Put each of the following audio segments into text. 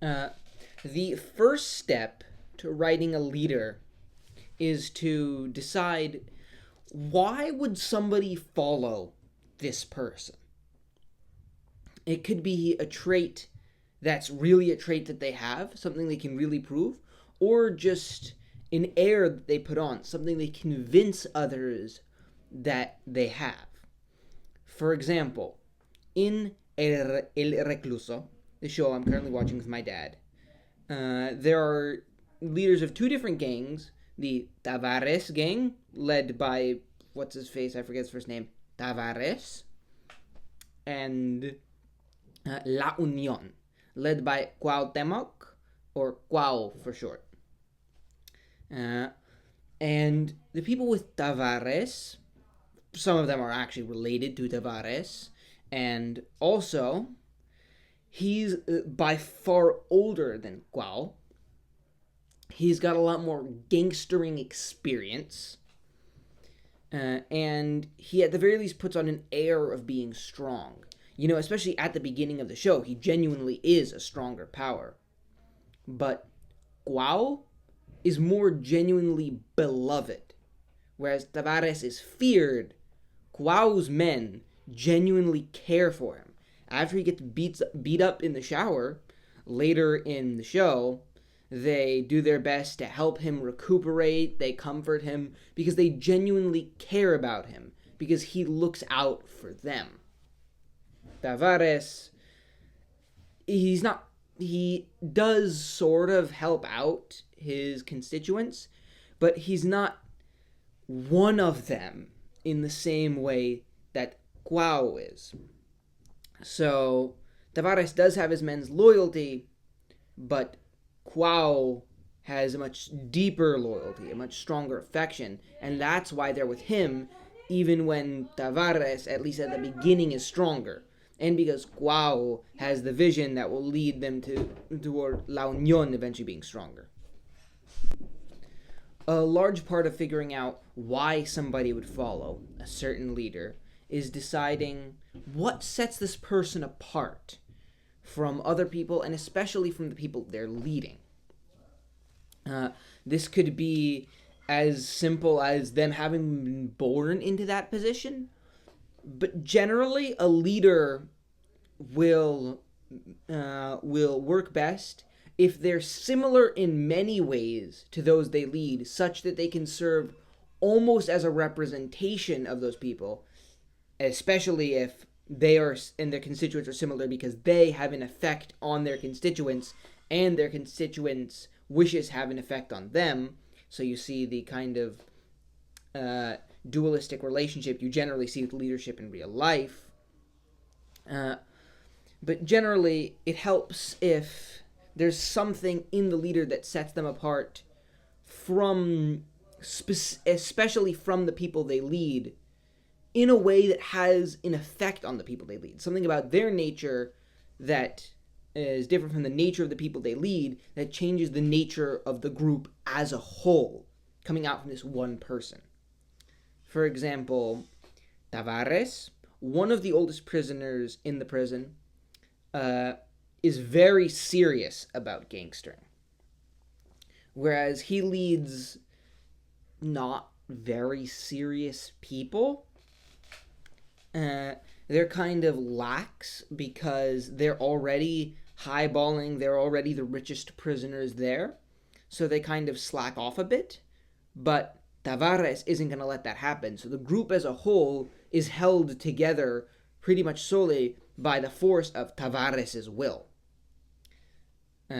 Uh, the first step to writing a leader is to decide, why would somebody follow this person? It could be a trait that's really a trait that they have, something they can really prove, or just an air that they put on, something they convince others that they have. For example, in El Recluso, the show I'm currently watching with my dad, there are leaders of two different gangs. The Tavares gang, led by, what's his face? I forget his first name. Tavares. And La Union, led by Cuauhtemoc, or Cuau for short. Uh, and the people with Tavares, some of them are actually related to Tavares, and also he's by far older than Cuau. He's got a lot more gangstering experience. And he, at the very least, puts on an air of being strong. Especially at the beginning of the show, he genuinely is a stronger power. But Cuau is more genuinely beloved. Whereas Tavares is feared, Cuau's men genuinely care for him. After he gets beat up in the shower, later in the show, they do their best to help him recuperate. They comfort him because they genuinely care about him, because he looks out for them. Tavares, he does sort of help out his constituents, but he's not one of them in the same way that Cuau is. So Tavares does have his men's loyalty, but Cuau has a much deeper loyalty, a much stronger affection, and that's why they're with him, even when Tavares, at least at the beginning, is stronger. And because Cuau has the vision that will lead them toward La Union eventually being stronger. A large part of figuring out why somebody would follow a certain leader is deciding what sets this person apart from other people, and especially from the people they're leading. This could be as simple as them having been born into that position, but generally a leader will work best if they're similar in many ways to those they lead, such that they can serve almost as a representation of those people, especially if they are and their constituents are similar, because they have an effect on their constituents and their constituents' wishes have an effect on them. So you see the kind of dualistic relationship you generally see with leadership in real life. But generally, it helps if there's something in the leader that sets them apart from, especially from the people they lead, in a way that has an effect on the people they lead. Something about their nature that is different from the nature of the people they lead, that changes the nature of the group as a whole, coming out from this one person. For example, Tavares, one of the oldest prisoners in the prison, is very serious about gangstering. Whereas he leads not very serious people. They're kind of lax because they're already highballing, they're already the richest prisoners there. So they kind of slack off a bit. But Tavares isn't going to let that happen. So the group as a whole is held together pretty much solely by the force of Tavares' will.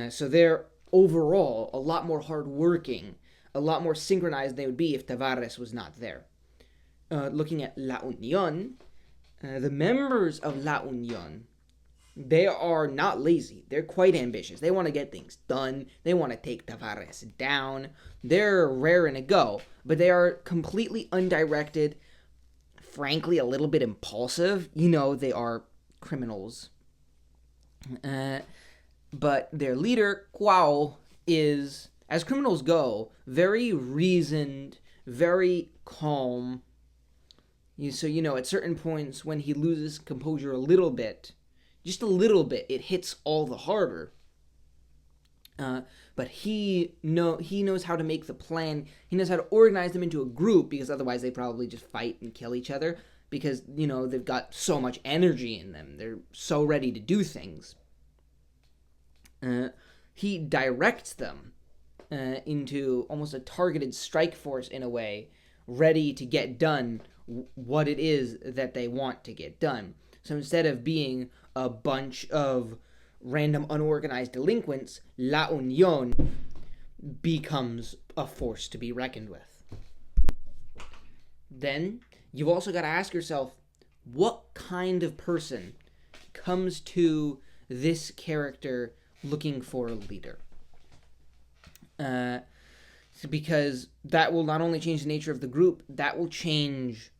So they're overall a lot more hardworking, a lot more synchronized than they would be if Tavares was not there. Looking at La Union, the members of La Union, they are not lazy. They're quite ambitious. They want to get things done. They want to take Tavares down. They're raring to go, but they are completely undirected, frankly a little bit impulsive. They are criminals. But their leader, Cuau, is, as criminals go, very reasoned, very calm. So, at certain points when he loses composure a little bit, just a little bit, it hits all the harder. But he knows how to make the plan. He knows how to organize them into a group, because otherwise they probably just fight and kill each other, because they've got so much energy in them. They're so ready to do things. He directs them into almost a targeted strike force in a way, ready to get done what it is that they want to get done. So instead of being a bunch of random unorganized delinquents, La Unión becomes a force to be reckoned with. Then you've also got to ask yourself, what kind of person comes to this character looking for a leader? Because that will not only change the nature of the group, that will change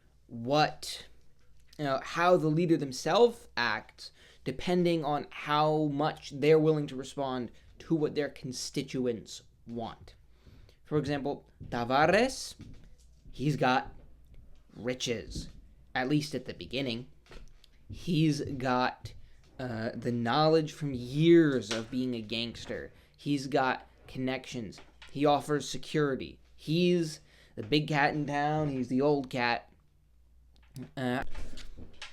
how the leader themselves acts, depending on how much they're willing to respond to what their constituents want. For example, Tavares, he's got riches, at least at the beginning. He's got the knowledge from years of being a gangster. He's got connections. He offers security. He's the big cat in town. He's the old cat.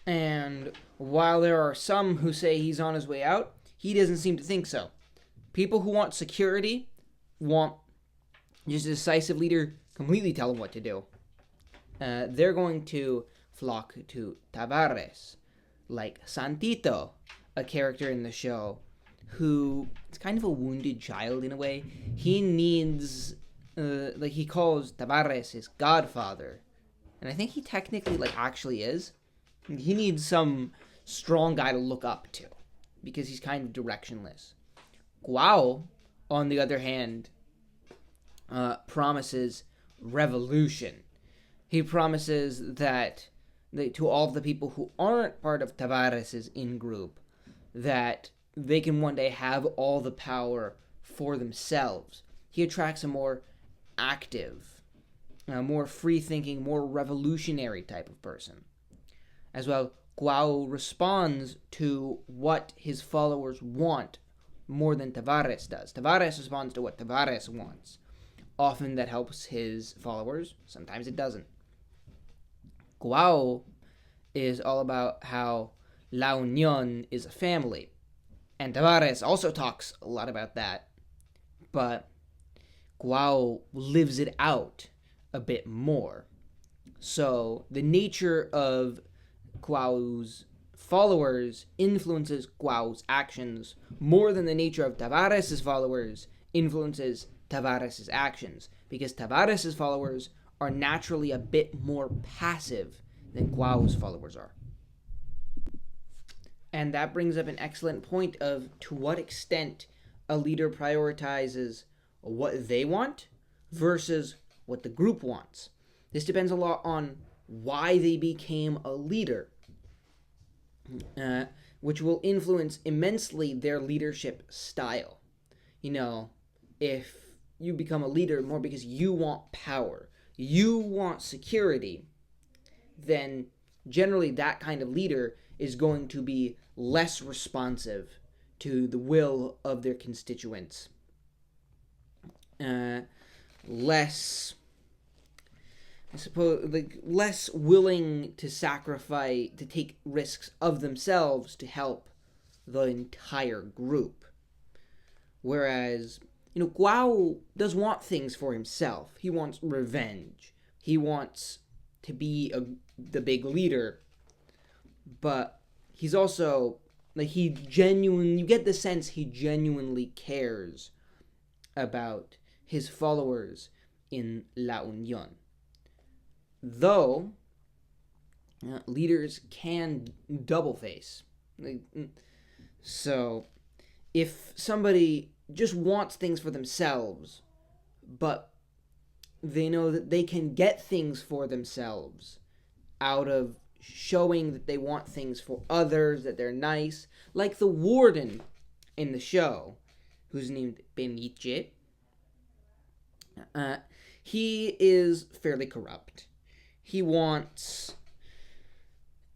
And while there are some who say he's on his way out, he doesn't seem to think so. People who want security want just a decisive leader completely tell them what to do. They're going to flock to Tavares, like Santito, a character in the show who is kind of a wounded child in a way. He needs, he calls Tavares his godfather, and I think he technically actually is. He needs some strong guy to look up to, because he's kind of directionless. Guao, on the other hand, promises revolution. He promises that to all of the people who aren't part of Tavares' in-group, that they can one day have all the power for themselves. He attracts a more active, more free-thinking, more revolutionary type of person. As well, Guao responds to what his followers want more than Tavares does. Tavares responds to what Tavares wants. Often that helps his followers, sometimes it doesn't. Guao is all about how La Unión is a family. And Tavares also talks a lot about that. But Guao lives it out a bit more. So the nature of Guao's followers influences Guao's actions more than the nature of Tavares' followers influences Tavares' actions, because Tavares' followers are naturally a bit more passive than Guao's followers are. And that brings up an excellent point of to what extent a leader prioritizes what they want versus what the group wants. This depends a lot on why they became a leader, which will influence immensely their leadership style. If you become a leader more because you want power, you want security, then generally that kind of leader is going to be less responsive to the will of their constituents, less willing to take risks of themselves to help the entire group. Whereas, Guao does want things for himself. He wants revenge. He wants to be the big leader. But he's also, you get the sense he genuinely cares about his followers in La Unión. Though, leaders can double face. So, if somebody just wants things for themselves, but they know that they can get things for themselves out of showing that they want things for others, that they're nice, like the warden in the show, who's named Peniche, he is fairly corrupt. He wants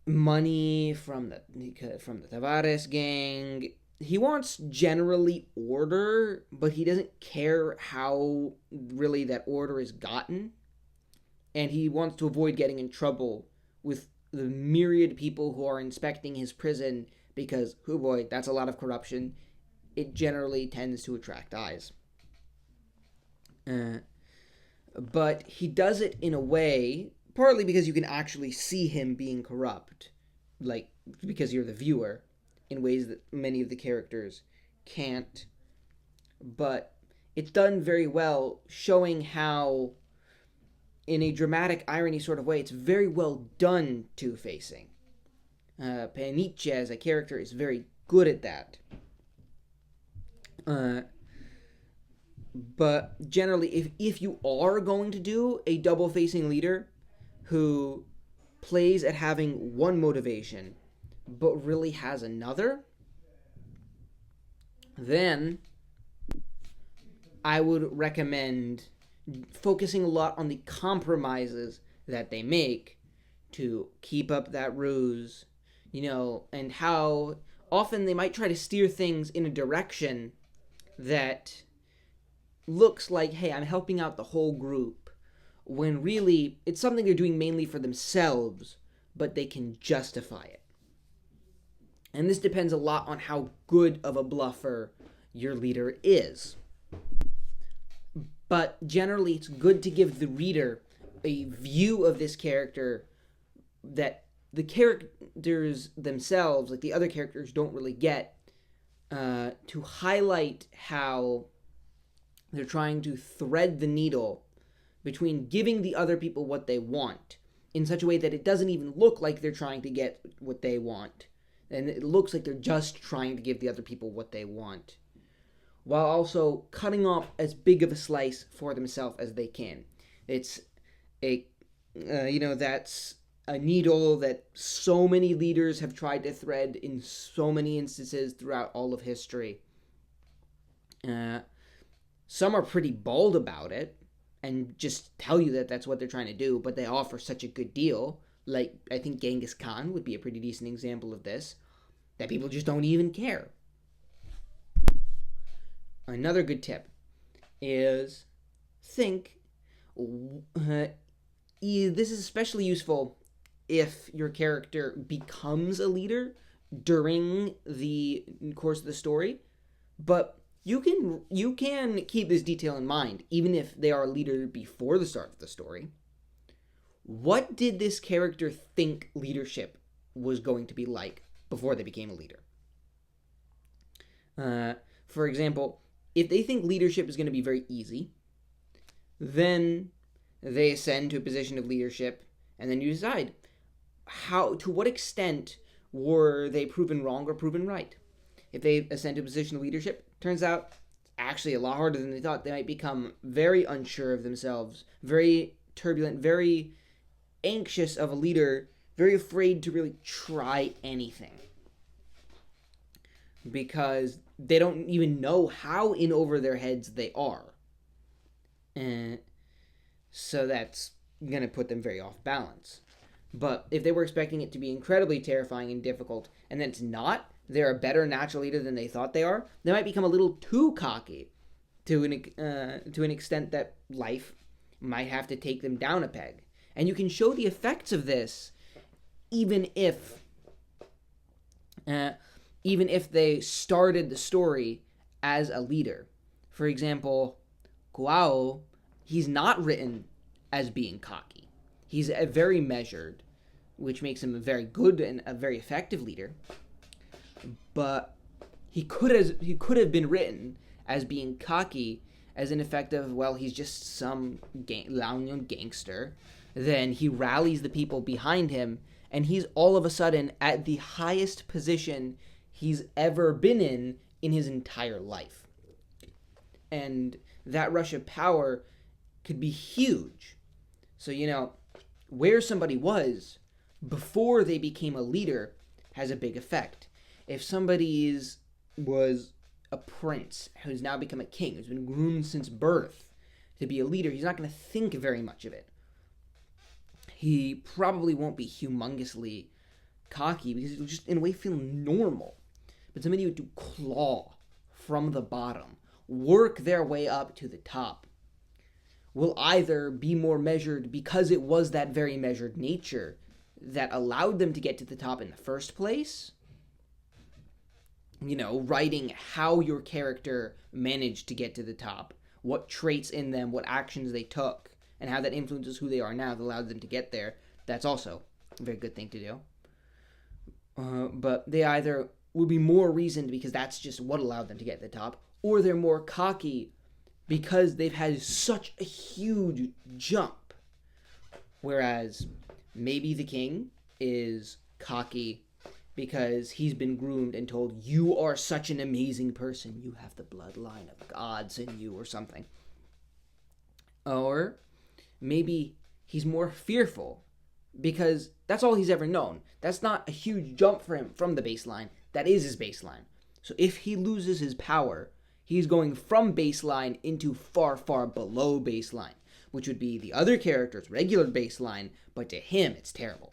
money from the Tavares gang. he wants generally order, but he doesn't care how really that order is gotten. And he wants to avoid getting in trouble with the myriad people who are inspecting his prison because, oh boy, that's a lot of corruption. It generally tends to attract eyes. But he does it in a way, partly because you can actually see him being corrupt, like because you're the viewer, in ways that many of the characters can't. But it's done very well, showing how, in a dramatic irony sort of way, it's very well done two-facing. Peniche as a character is very good at that. But generally, if you are going to do a double-facing leader who plays at having one motivation but really has another, then I would recommend focusing a lot on the compromises that they make to keep up that ruse, and how often they might try to steer things in a direction that looks like, hey, I'm helping out the whole group, when really it's something they're doing mainly for themselves, but they can justify it. And this depends a lot on how good of a bluffer your leader is. But generally, it's good to give the reader a view of this character that the characters themselves, like the other characters, don't really get, to highlight how they're trying to thread the needle between giving the other people what they want in such a way that it doesn't even look like they're trying to get what they want. And it looks like they're just trying to give the other people what they want, while also cutting off as big of a slice for themselves as they can. It's that's a needle that so many leaders have tried to thread in so many instances throughout all of history. Some are pretty bold about it and just tell you that that's what they're trying to do, but they offer such a good deal. Like, I think Genghis Khan would be a pretty decent example of this, that people just don't even care. Another good tip is think, this is especially useful if your character becomes a leader during the course of the story, but you can keep this detail in mind even if they are a leader before the start of the story. What did this character think leadership was going to be like before they became a leader? For example, if they think leadership is going to be very easy, then they ascend to a position of leadership, and then you decide to what extent were they proven wrong or proven right. If they ascend to a position of leadership, turns out it's actually a lot harder than they thought. They might become very unsure of themselves, very turbulent, very anxious of a leader, very afraid to really try anything, because they don't even know how in over their heads they are. And so that's going to put them very off balance. But if they were expecting it to be incredibly terrifying and difficult, and then it's not, they're a better natural leader than they thought they are, they might become a little too cocky to an extent that life might have to take them down a peg. And you can show the effects of this even if they started the story as a leader. For example, Guao, he's not written as being cocky. He's very measured, which makes him a very good and a very effective leader. But he could have been written as being cocky, as an effect of, well, he's just some Liaoning gangster. Then he rallies the people behind him, and he's all of a sudden at the highest position he's ever been in his entire life. And that rush of power could be huge. So, where somebody was before they became a leader has a big effect. If somebody was a prince who's now become a king, who's been groomed since birth to be a leader, he's not going to think very much of it. He probably won't be humongously cocky because it'll just, in a way, feel normal. but somebody who would claw from the bottom, work their way up to the top, will either be more measured because it was that very measured nature that allowed them to get to the top in the first place. Writing how your character managed to get to the top, what traits in them, what actions they took, and how that influences who they are now that allowed them to get there. That's also a very good thing to do. But they either will be more reasoned because that's just what allowed them to get to the top, or they're more cocky because they've had such a huge jump. Whereas maybe the king is cocky because he's been groomed and told, you are such an amazing person, you have the bloodline of gods in you, or something. Or maybe he's more fearful because that's all he's ever known. That's not a huge jump for him from the baseline. That is his baseline. So if he loses his power, he's going from baseline into far, far below baseline, which would be the other character's regular baseline, but to him, it's terrible.